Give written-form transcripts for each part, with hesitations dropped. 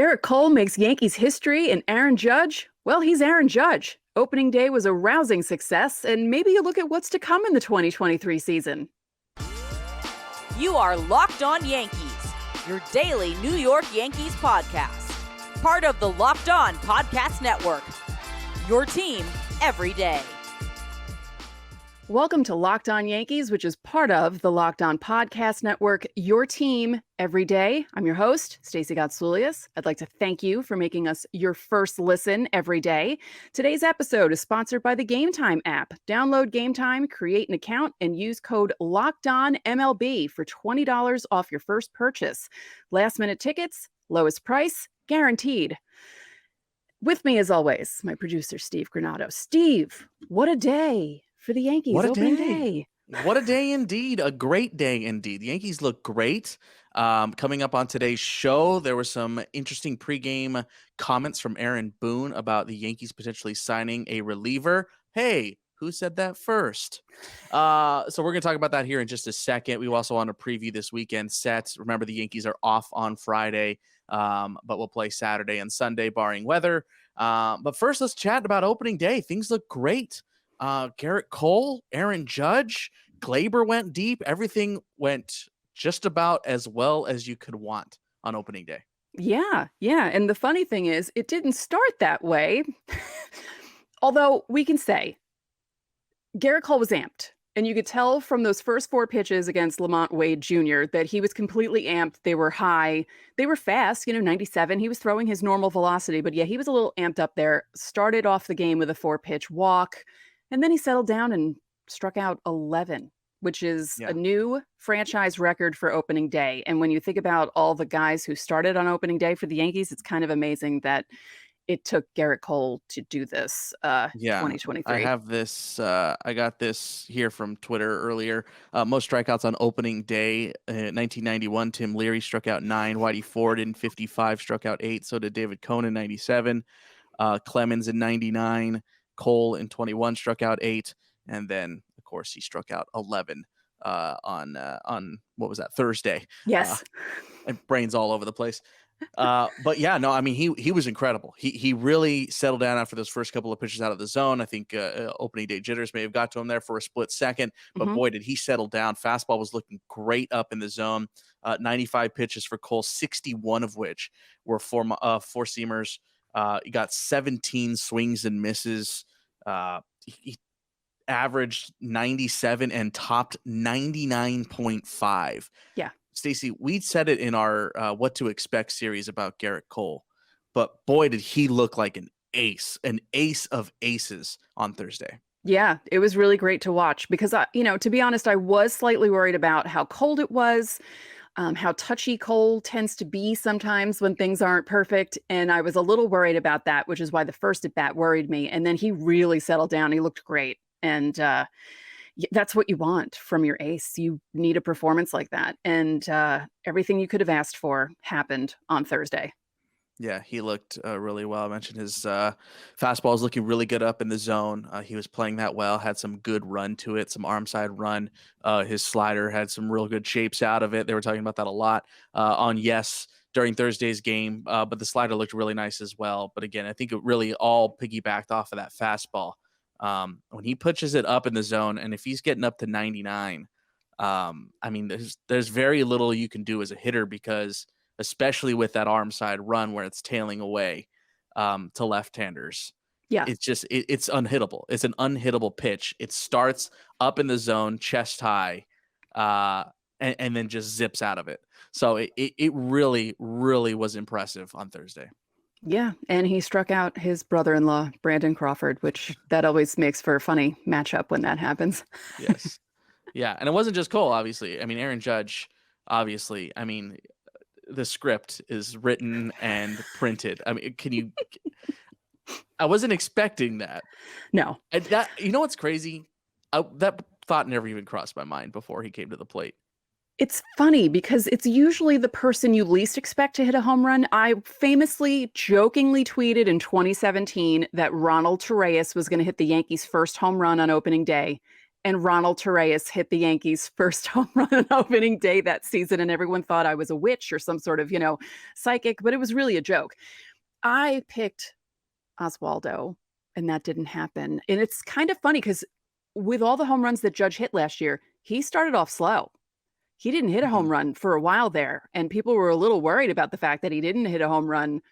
Gerrit Cole makes Yankees history, and Aaron Judge, well, he's Aaron Judge. Opening day was a rousing success, and maybe you look at what's to come in the 2023 season. You are Locked On Yankees, your daily New York Yankees podcast. Part of the Locked On Podcast Network, your team every day. Welcome to Locked On Yankees, which is part of the Locked On Podcast Network, your team every day. I'm your host, Stacey Gotsoulias. I'd like to thank you for making us your first listen every day. Today's episode is sponsored by the Game Time app. Download Game Time, create an account, and use code LOCKEDONMLB for $20 off your first purchase. Last-minute tickets, lowest price, guaranteed. With me, as always, my producer, Steve Granado. Steve, what a day for the Yankees. What a opening day. What a day indeed. A great day indeed. The Yankees look great. Coming up on today's show, there were some interesting pregame comments from Aaron Boone about the Yankees potentially signing a reliever. Hey, who said that first? So we're going to talk about that here in just a second. We also want to preview this weekend set. Remember, the Yankees are off on Friday, but we'll play Saturday and Sunday, barring weather. But first, let's chat about opening day. Things look great. Gerrit Cole, Aaron Judge, Glaber went deep. Everything went just about as well as you could want on opening day. Yeah. And the funny thing is, it didn't start that way. Although we can say Gerrit Cole was amped. And you could tell from those first four pitches against LaMonte Wade Jr. that he was completely amped. They were high. They were fast, 97. He was throwing his normal velocity. But yeah, he was a little amped up there. Started off the game with a 4-pitch walk. And then he settled down and struck out 11, which is a new franchise record for opening day. And when you think about all the guys who started on opening day for the Yankees, it's kind of amazing that it took Gerrit Cole to do this 2023. I have this. I got this here from Twitter earlier. Most strikeouts on opening day. 1991, Tim Leary struck out 9. Whitey Ford in 55 struck out 8. So did David Cone in 97. Clemens in 99. Cole in 21 struck out 8, and then of course he struck out 11 on what was that, Thursday? Yes, and brains all over the place. But yeah, no, I mean he was incredible. He really settled down after those first couple of pitches out of the zone. I think opening day jitters may have got to him there for a split second, but boy, did he settle down. Fastball was looking great up in the zone. 95 pitches for Cole, 61 of which were four-seamers. He got 17 swings and misses. He averaged 97 and topped 99.5. Yeah. Stacey, we said it in our What to Expect series about Gerrit Cole, but boy, did he look like an ace of aces on Thursday. Yeah, it was really great to watch because, to be honest, I was slightly worried about how cold it was. How touchy Cole tends to be sometimes when things aren't perfect. And I was a little worried about that, which is why the first at bat worried me. And then he really settled down. He looked great. And that's what you want from your ace. You need a performance like that. And everything you could have asked for happened on Thursday. Yeah, he looked really well. I mentioned his fastball is looking really good up in the zone. He was playing that well, had some good run to it, some arm side run. His slider had some real good shapes out of it. They were talking about that a lot during Thursday's game, but the slider looked really nice as well. But again, I think it really all piggybacked off of that fastball. When he pitches it up in the zone, and if he's getting up to 99, I mean, there's very little you can do as a hitter because – especially with that arm side run where it's tailing away to left-handers. Yeah. It's just, it's unhittable. It's an unhittable pitch. It starts up in the zone, chest high, and then just zips out of it. So it really, really was impressive on Thursday. Yeah, and he struck out his brother-in-law, Brandon Crawford, which that always makes for a funny matchup when that happens. Yes. Yeah, and it wasn't just Cole, obviously. I mean, Aaron Judge, obviously. I mean, the script is written and printed. I mean, I wasn't expecting that. No. You know what's crazy? That thought never even crossed my mind before he came to the plate. It's funny because it's usually the person you least expect to hit a home run. I famously, jokingly tweeted in 2017 that Ronald Torreyes was going to hit the Yankees' first home run on opening day. and Ronald Torreyes hit the Yankees' first home run on opening day that season, and everyone thought I was a witch or some sort of, psychic, but it was really a joke. I picked Oswaldo, and that didn't happen. And it's kind of funny because with all the home runs that Judge hit last year, he started off slow. He didn't hit a home run for a while there, and people were a little worried about the fact that he didn't hit a home run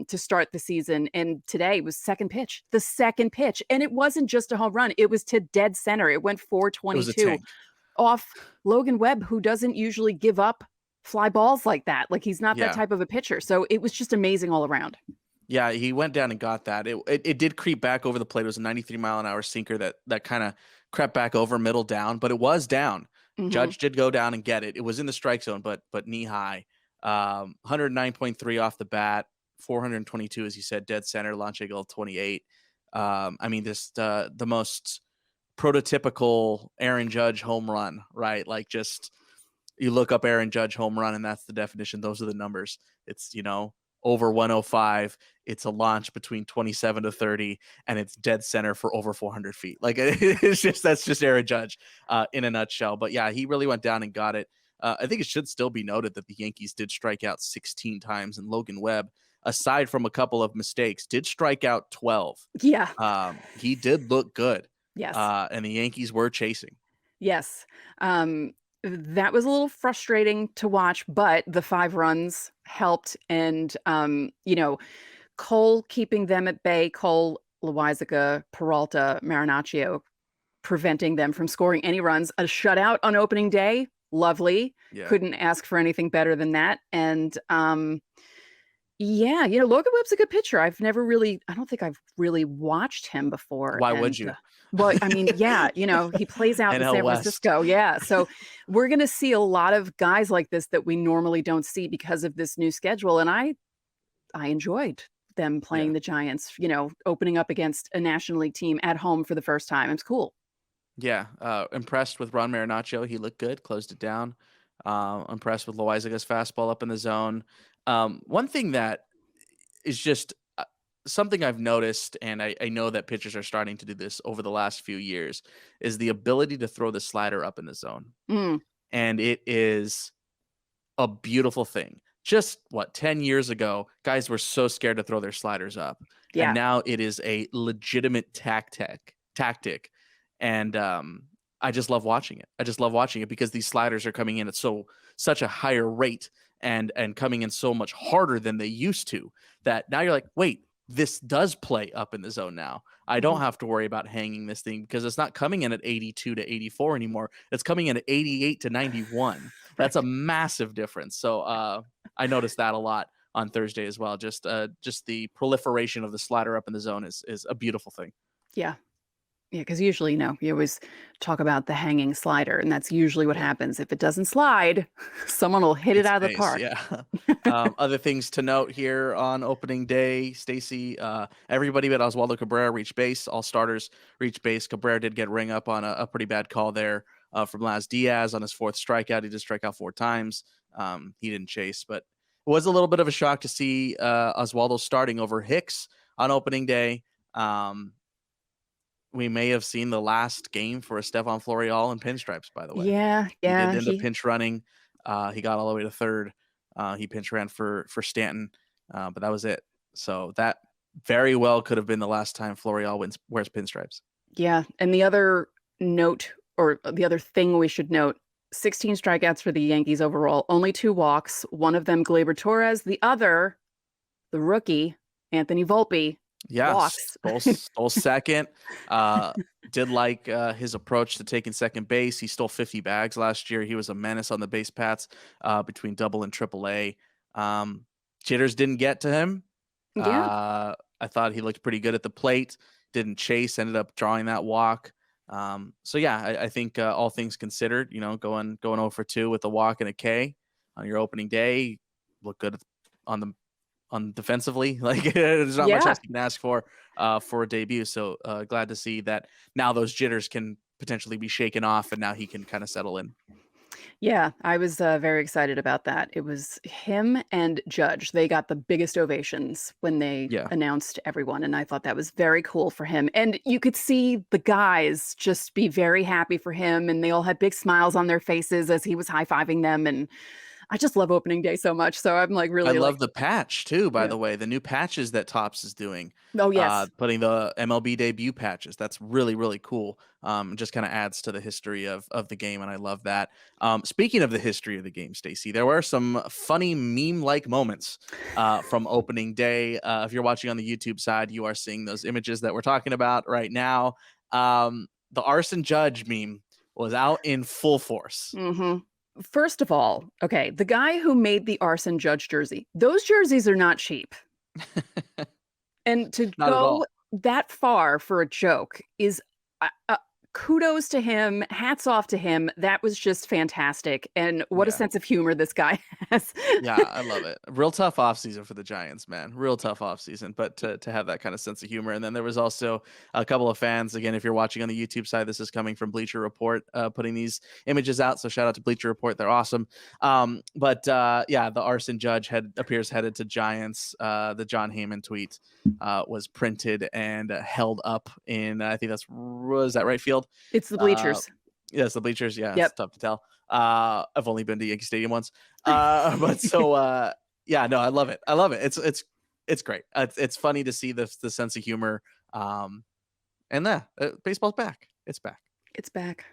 to start the season. And today was the second pitch. And it wasn't just a home run. It was to dead center. It went It was a 422 tank. off Logan Webb, who doesn't usually give up fly balls like that. Like, he's not that type of a pitcher. So it was just amazing all around. Yeah, he went down and got that. It did creep back over the plate. It was a 93-mile-an-hour sinker that kind of crept back over middle down, but it was down. Judge did go down and get it. It was in the strike zone, but knee high. 109.3 off the bat, 422, as you said, dead center, launch angle 28. I mean, this the most prototypical Aaron Judge home run, right? Like, just you look up Aaron Judge home run, and that's the definition. Those are the numbers. It's, over 105. It's a launch between 27 to 30, and it's dead center for over 400 feet. Like, that's just Aaron Judge in a nutshell. But yeah, he really went down and got it. I think it should still be noted that the Yankees did strike out 16 times, and Logan Webb, aside from a couple of mistakes, did strike out 12. Yeah. He did look good. Yes. And the Yankees were chasing. Yes. That was a little frustrating to watch, but the 5 runs helped. And, Cole keeping them at bay, Cole, Loaizaga, Peralta, Marinaccio, preventing them from scoring any runs. A shutout on opening day, lovely. Yeah. Couldn't ask for anything better than that. And, Logan Webb's a good pitcher. I don't think I've really watched him before. Why would you? Well, I mean, yeah, he plays out in NL San West. Francisco. Yeah. So we're going to see a lot of guys like this that we normally don't see because of this new schedule. And I enjoyed them playing the Giants, opening up against a National League team at home for the first time. It's cool. Yeah. Impressed with Ron Marinaccio. He looked good, closed it down. Impressed with Loaizaga's fastball up in the zone. One thing that is just something I've noticed, and I know that pitchers are starting to do this over the last few years, is the ability to throw the slider up in the zone. And it is a beautiful thing. Just 10 years ago, guys were so scared to throw their sliders up. Yeah. And now it is a legitimate tactic. And I just love watching it. I just love watching it because these sliders are coming in at such a higher rate and coming in so much harder than they used to, that now you're like, wait, this does play up in the zone now. I don't have to worry about hanging this thing because it's not coming in at 82 to 84 anymore. It's coming in at 88 to 91. That's a massive difference. So I noticed that a lot on Thursday as well. Just the proliferation of the slider up in the zone is a beautiful thing. Yeah. Yeah, because usually, you always talk about the hanging slider, and that's usually what happens. If it doesn't slide, someone will hit it out of the park. Yeah. Other things to note here on opening day, Stacy, everybody but Oswaldo Cabrera reached base. All starters reached base. Cabrera did get ring up on a pretty bad call there from Laz Diaz on his 4th strikeout. He did strike out 4 times. He didn't chase, but it was a little bit of a shock to see Oswaldo starting over Hicks on opening day. We may have seen the last game for Estevan Florial in pinstripes, by the way. Yeah. He did end up pinch running. He got all the way to 3rd. He pinch ran for Stanton, but that was it. So that very well could have been the last time Florial wears pinstripes. Yeah. And the other note, or the other thing we should note, 16 strikeouts for the Yankees overall, only 2 walks, one of them Gleyber Torres, the other, the rookie, Anthony Volpe. Yeah, stole second. Did like his approach to taking second base. He stole 50 bags last year. He was a menace on the base paths between double and triple A. Jitters didn't get to him. Yeah. I thought he looked pretty good at the plate. Didn't chase. Ended up drawing that walk. So yeah, I think all things considered, going 0 for 2 with a walk and a K on your opening day, look good on defensively. Like, there's not much else you can ask for a debut. So glad to see that now those jitters can potentially be shaken off, and now he can kind of settle in. Yeah, I was very excited about that. It was him and Judge. They got the biggest ovations when they Yeah. announced everyone, and I thought that was very cool for him. And you could see the guys just be very happy for him, and they all had big smiles on their faces as he was high-fiving them. And I just love opening day so much. So I'm like I really like, love the patch too, by yeah. the way. The new patches that Topps is doing, Oh yes. putting the MLB debut patches. That's really, really cool. Just kind of adds to the history of the game, and I love that. Speaking of the history of the game, Stacey, there were some funny meme-like moments from opening day. If you're watching on the YouTube side, you are seeing those images that we're talking about right now. The Arson Judge meme was out in full force. Hmm. First of all, okay, the guy who made the Arson Judge jersey, those jerseys are not cheap. And to Not at go all. that far for a joke is kudos to him, hats off to him. That was just fantastic. And what a Yeah. sense of humor this guy has. Yeah, I love it. Real tough offseason for the Giants, man. Real tough offseason. But to have that kind of sense of humor. And then there was also a couple of fans. Again, if you're watching on the YouTube side, this is coming from Bleacher Report, putting these images out. So shout out to Bleacher Report. They're awesome. Yeah, the Arson Judge appears headed to Giants. The John Heyman tweet was printed and held up in, I think was that right field? It's the Uh, bleachers. yes, the bleachers. Yeah, it's Yep. tough to tell. I've only been to Yankee Stadium once. Yeah, no, I love it. I love it. It's great. It's funny to see the sense of humor. And baseball's back. It's back. It's back.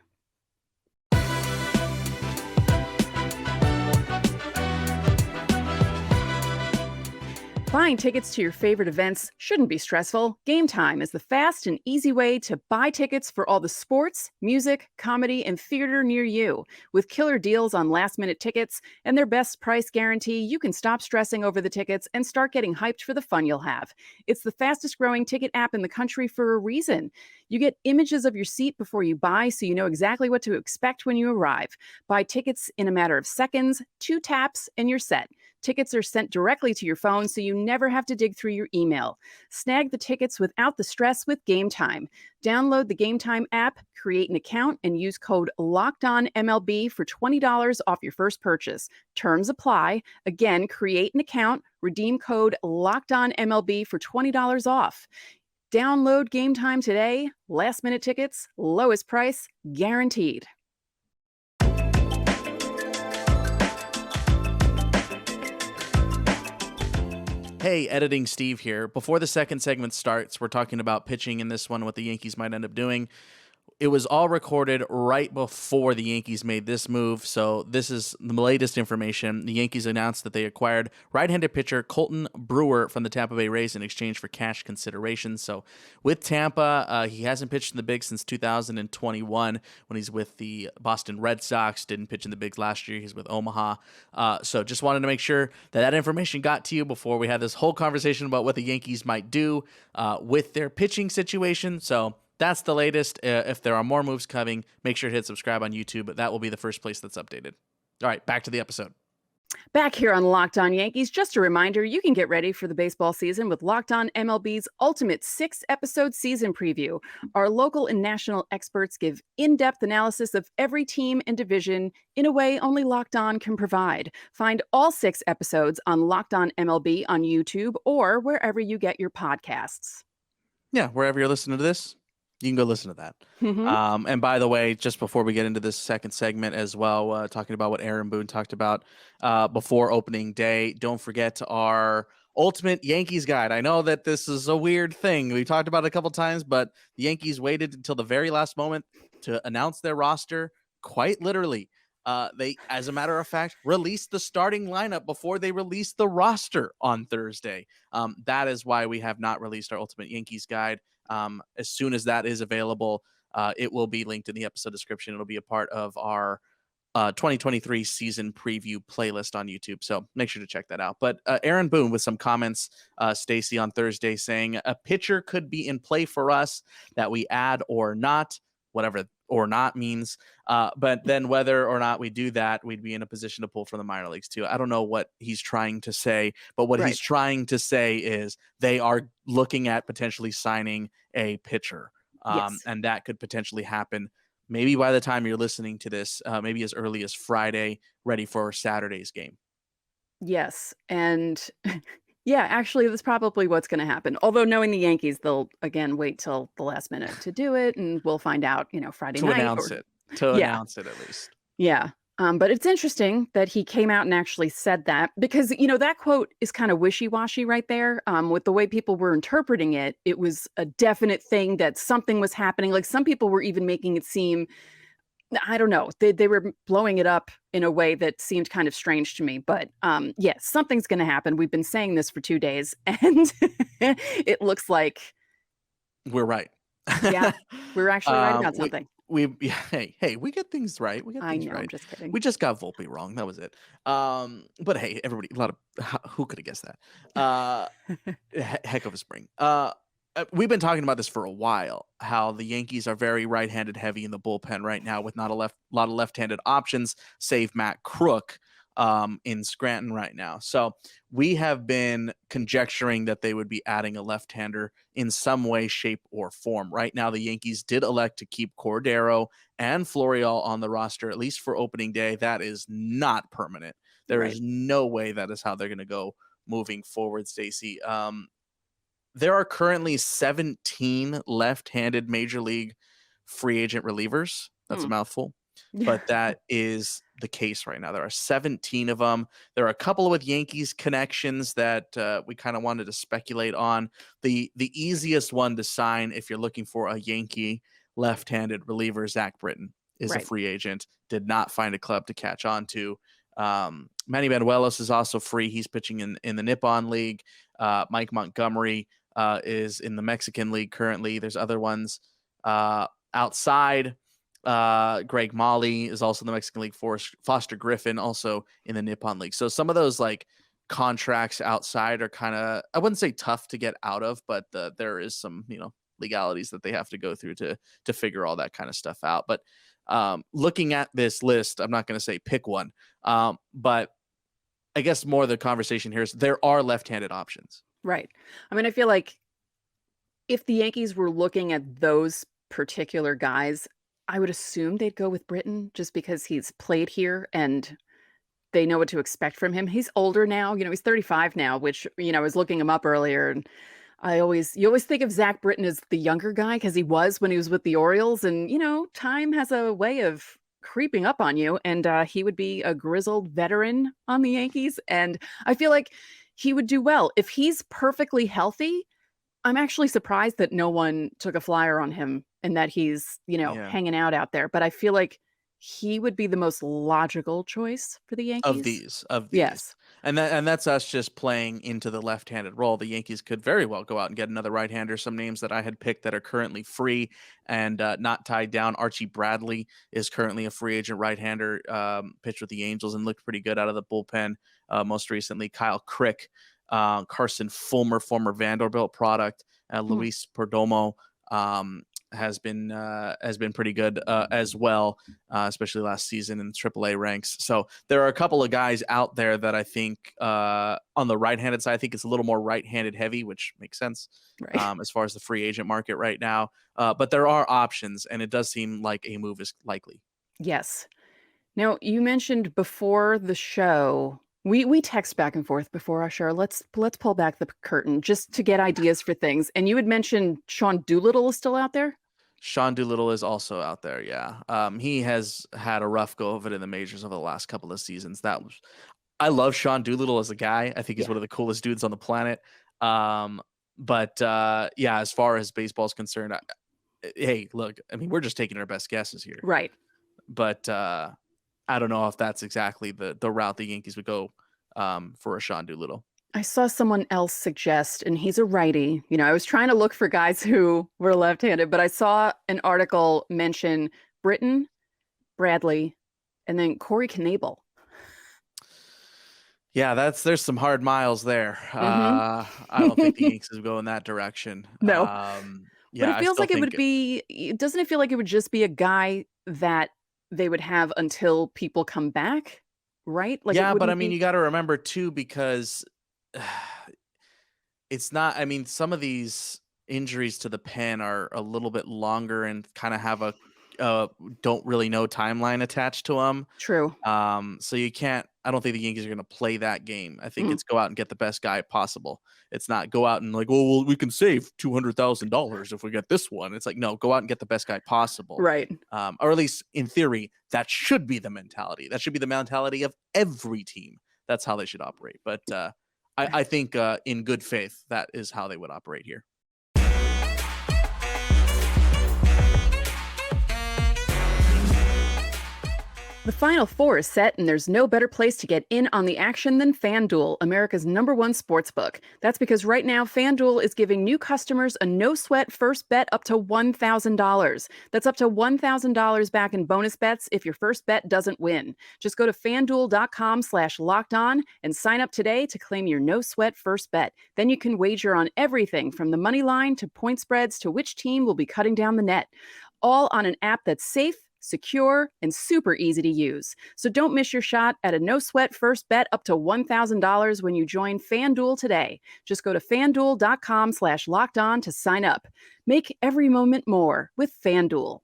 Buying tickets to your favorite events shouldn't be stressful. Game Time is the fast and easy way to buy tickets for all the sports, music, comedy, and theater near you. With killer deals on last-minute tickets and their best price guarantee, you can stop stressing over the tickets and start getting hyped for the fun you'll have. It's the fastest-growing ticket app in the country for a reason. You get images of your seat before you buy, so you know exactly what to expect when you arrive. Buy tickets in a matter of seconds, 2 taps, and you're set. Tickets are sent directly to your phone, so you never have to dig through your email. Snag the tickets without the stress with Game Time. Download the Game Time app, create an account, and use code LOCKEDONMLB for $20 off your first purchase. Terms apply. Again, create an account, redeem code LOCKEDONMLB for $20 off. Download Game Time today. Last minute tickets, lowest price, guaranteed. Hey, editing Steve here. Before the second segment starts, we're talking about pitching in this one, what the Yankees might end up doing. It was all recorded right before the Yankees made this move, so this is the latest information. The Yankees announced that they acquired right-handed pitcher Colton Brewer from the Tampa Bay Rays in exchange for cash consideration. So with Tampa, he hasn't pitched in the bigs since 2021 when he's with the Boston Red Sox. Didn't pitch in the bigs last year. He's with Omaha. So just wanted to make sure that information got to you before we had this whole conversation about what the Yankees might do with their pitching situation. So that's the latest. If there are more moves coming, make sure to hit subscribe on YouTube. That will be the first place that's updated. All right, back to the episode. Back here on Locked On Yankees, just a reminder, you can get ready for the baseball season with Locked On MLB's ultimate 6-episode season preview. Our local and national experts give in-depth analysis of every team and division in a way only Locked On can provide. Find all 6 episodes on Locked On MLB on YouTube or wherever you get your podcasts. Yeah, wherever you're listening to this, you can go listen to that. Mm-hmm. And by the way, just before we get into this second segment as well, talking about what Aaron Boone talked about before opening day, don't forget our ultimate Yankees guide. I know that this is a weird thing. We talked about it a couple times, but the Yankees waited until the very last moment to announce their roster, quite literally. They, as a matter of fact, released the starting lineup before they released the roster on Thursday. That is why we have not released our ultimate Yankees guide. As soon as that is available, it will be linked in the episode description. It'll be a part of our 2023 season preview playlist on YouTube. So make sure to check that out. But Aaron Boone with some comments, Stacey, on Thursday saying a pitcher could be in play for us that we add or not, whatever or not means. But then whether or not we do that, we'd be in a position to pull from the minor leagues too. I don't know what he's trying to say, but what he's trying to say is they are looking at potentially signing a pitcher. Yes. And that could potentially happen maybe by the time you're listening to this, maybe as early as Friday, ready for Saturday's game. Yes, and yeah, actually, that's probably what's gonna happen. Although knowing the Yankees, they'll again wait till the last minute to do it, and we'll find out, Friday To night announce or it. To yeah, announce it at least. yeah. But it's interesting that he came out and actually said that because, that quote is kind of wishy-washy right there. With the way people were interpreting it, it was a definite thing that something was happening. Like some people were even making it seem I don't know. They were blowing it up in a way that seemed kind of strange to me, but, yes, something's gonna happen. We've been saying this for 2 days, and it looks like, We're right. yeah, we're actually right about We something. yeah, hey, we get things right. We get I things know, I'm right. just kidding. We just got Volpe wrong. That was it. But hey, everybody, a lot of who could have guessed that? Heck of a spring. We've been talking about this for a while. How the Yankees are very right-handed heavy in the bullpen right now, with not a lot of left-handed options, save Matt Crook in Scranton right now. So we have been conjecturing that they would be adding a left-hander in some way, shape, or form. Right now, the Yankees did elect to keep Cordero and Florial on the roster, at least for opening day. That is not permanent. There Right, is no way that is how they're going to go moving forward, Stacey. There are currently 17 left-handed major league free agent relievers. That's a hmm. mouthful, but that is the case right now. There are 17 of them. There are a couple with Yankees connections that we kind of wanted to speculate on. The easiest one to sign if you're looking for a Yankee left-handed reliever, Zach Britton, is a Right, free agent. Did not find a club to catch on to. Manny Banuelos is also free. He's pitching in the Nippon League. Mike Montgomery is in the Mexican League currently. There's other ones outside. Greg Molly is also in the Mexican League. Foster Griffin also in the Nippon League. So some of those like contracts outside are kind of, I wouldn't say tough to get out of, but there is some legalities that they have to go through to figure all that kind of stuff out. But looking at this list, I'm not going to say pick one, but I guess more of the conversation here is there are left-handed options. right. I mean, I feel like if the Yankees were looking at those particular guys, I would assume they'd go with Britton just because he's played here and they know what to expect from him. He's older now, he's 35 now, which, I was looking him up earlier and you always think of Zach Britton as the younger guy because he was when he was with the Orioles and, time has a way of creeping up on you and he would be a grizzled veteran on the Yankees and I feel like he would do well. If he's perfectly healthy, I'm actually surprised that no one took a flyer on him and that he's, Yeah. hanging out there, but I feel like he would be the most logical choice for the Of Yankees. these. Yes. And that's us just playing into the left-handed role. The Yankees could very well go out and get another right-hander. Some names that I had picked that are currently free and not tied down. Archie Bradley is currently a free agent right-hander, pitched with the Angels and looked pretty good out of the bullpen. Most recently, Kyle Crick, Carson Fulmer, former Vanderbilt product, Hmm. Luis Perdomo. Has been pretty good as well, especially last season in AAA ranks. So there are a couple of guys out there that I think on the right-handed side, I think it's a little more right-handed heavy, which makes sense Right. as far as the free agent market right now. But there are options, and it does seem like a move is likely. Yes. Now, you mentioned before the show, we text back and forth before our show. Let's pull back the curtain just to get ideas for things. And you had mentioned Sean Doolittle is still out there? Sean Doolittle is also out there. Yeah, he has had a rough go of it in the majors over the last couple of seasons. I love Sean Doolittle as a guy. I think he's Yeah. one of the coolest dudes on the planet. Um, but yeah, as far as baseball is concerned, hey, look, I mean, we're just taking our best guesses here. Right. But I don't know if that's exactly the route the Yankees would go for a Sean Doolittle. I saw someone else suggest, and he's a righty. I was trying to look for guys who were left-handed, but I saw an article mention Britton, Bradley, and then Corey Knebel. Yeah, there's some hard miles there. Hmm. I don't think the Yankees would go in that direction. No, but Yeah, it I feels still like it think would be. Doesn't it feel like it would just be a guy that they would have until people come back, right? Like it yeah, but I wouldn't mean, be you got to remember too, because it's not. I mean, some of these injuries to the pen are a little bit longer and kind of have a don't really know timeline attached to them. True. So you can't. I don't think the Yankees are going to play that game. I think Mm. it's go out and get the best guy possible. It's not go out and like, well, we can save $200,000 if we get this one. It's like, no, go out and get the best guy possible. Right. Or at least in theory, that should be the mentality. That should be the mentality of every team. That's how they should operate. But I think in good faith, that is how they would operate here. The Final Four is set, and there's no better place to get in on the action than FanDuel, America's #1 sportsbook. That's because right now, FanDuel is giving new customers a no-sweat first bet up to $1,000. That's up to $1,000 back in bonus bets if your first bet doesn't win. Just go to FanDuel.com/lockedon and sign up today to claim your no-sweat first bet. Then you can wager on everything from the money line to point spreads to which team will be cutting down the net. All on an app that's safe, secure, and super easy to use. So don't miss your shot at a no-sweat first bet up to $1,000 when you join FanDuel today. Just go to FanDuel.com/lockedon to sign up. Make every moment more with FanDuel.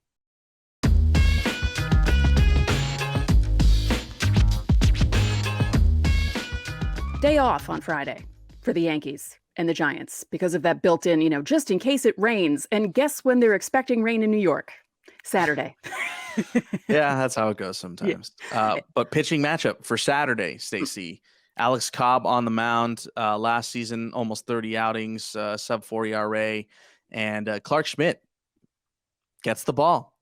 Day off on Friday for the Yankees and the Giants because of that built-in, just in case it rains. And guess when they're expecting rain in New York? Saturday. Yeah, that's how it goes sometimes. Yeah. But pitching matchup for Saturday, Stacey. Alex Cobb on the mound last season, almost 30 outings, sub-4 ERA. And Clark Schmidt gets the ball.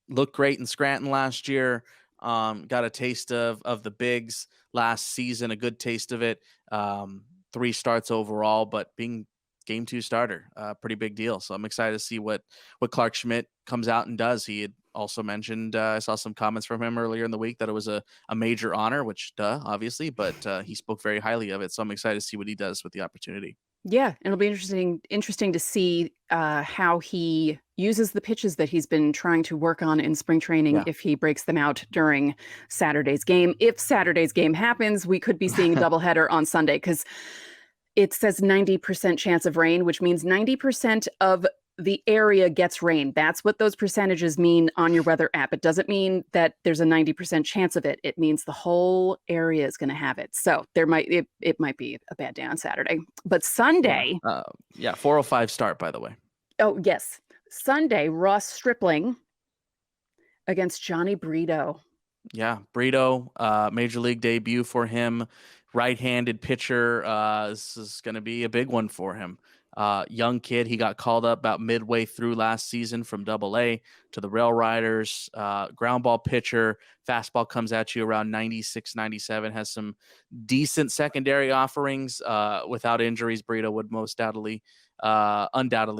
Looked great in Scranton last year. Got a taste of the bigs last season, a good taste of it. 3 starts overall, but being game 2 starter, pretty big deal. So I'm excited to see what Clark Schmidt comes out and does. He had also mentioned, I saw some comments from him earlier in the week that it was a major honor, which obviously, but he spoke very highly of it. So I'm excited to see what he does with the opportunity. Yeah, it'll be interesting to see how he uses the pitches that he's been trying to work on in spring training, if he breaks them out during Saturday's game. If Saturday's game happens, we could be seeing a doubleheader on Sunday because it says 90% chance of rain, which means 90% of the area gets rain. That's what those percentages mean on your weather app. It doesn't mean that there's a 90% chance of it. It means the whole area is going to have it. So it might be a bad day on Saturday. But Sunday. 4:05 start, by the way. Oh, yes. Sunday, Ross Stripling against Johnny Brito. Yeah, Brito, major league debut for him. Right-handed pitcher. This is going to be a big one for him. Young kid. He got called up about midway through last season from AA to the Rail Riders. Ground ball pitcher. Fastball comes at you around 96, 97. Has some decent secondary offerings. Without injuries, Brito would most undoubtedly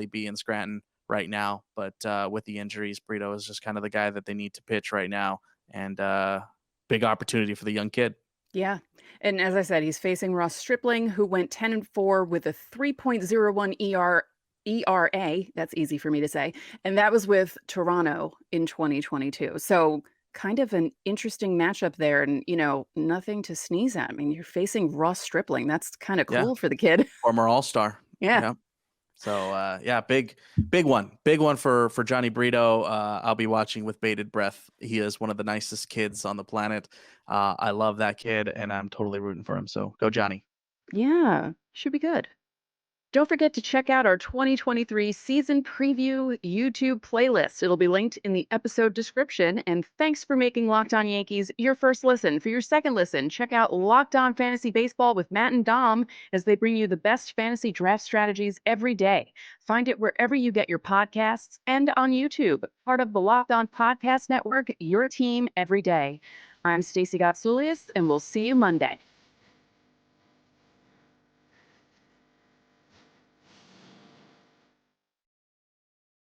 be in Scranton right now. But with the injuries, Brito is just kind of the guy that they need to pitch right now. And big opportunity for the young kid. Yeah. And as I said, he's facing Ross Stripling, who went 10-4 with a 3.01 ERA. That's easy for me to say. And that was with Toronto in 2022. So kind of an interesting matchup there. And, nothing to sneeze at. I mean, you're facing Ross Stripling. That's kind of cool for the kid. Former All-Star. Yeah. So, big one for Johnny Brito. I'll be watching with bated breath. He is one of the nicest kids on the planet. I love that kid, and I'm totally rooting for him. So go, Johnny. Yeah, should be good. Don't forget to check out our 2023 season preview YouTube playlist. It'll be linked in the episode description. And thanks for making Locked On Yankees your first listen. For your second listen, check out Locked On Fantasy Baseball with Matt and Dom as they bring you the best fantasy draft strategies every day. Find it wherever you get your podcasts and on YouTube. Part of the Locked On Podcast Network, your team every day. I'm Stacey Gotsoulias, and we'll see you Monday.